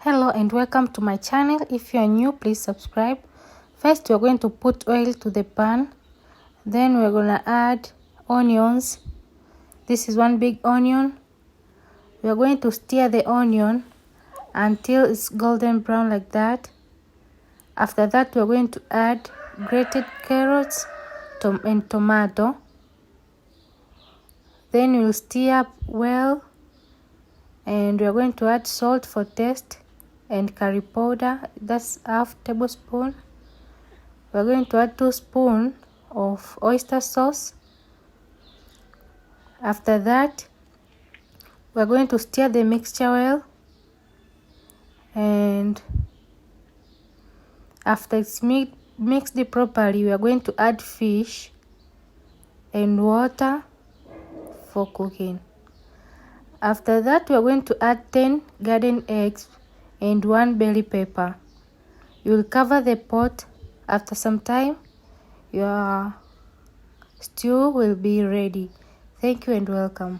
Hello and welcome to my channel. If you are new, please subscribe. First, we are going to put oil to the pan. Then we're going to add onions. This is one big onion. We are going to stir the onion until it's golden brown like that. After that, we are going to add grated carrots and tomato. Then we'll stir up well, and we are going to add salt for taste and curry powder, that's half tablespoon. We're going to add 2 spoons of oyster sauce. After that, we're going to stir the mixture well, and after it's mixed properly, we are going to add fish and water for cooking. After that, we are going to add 10 garden eggs and 1 bell pepper. You will cover the pot. After some time, your stew will be ready. Thank you and welcome.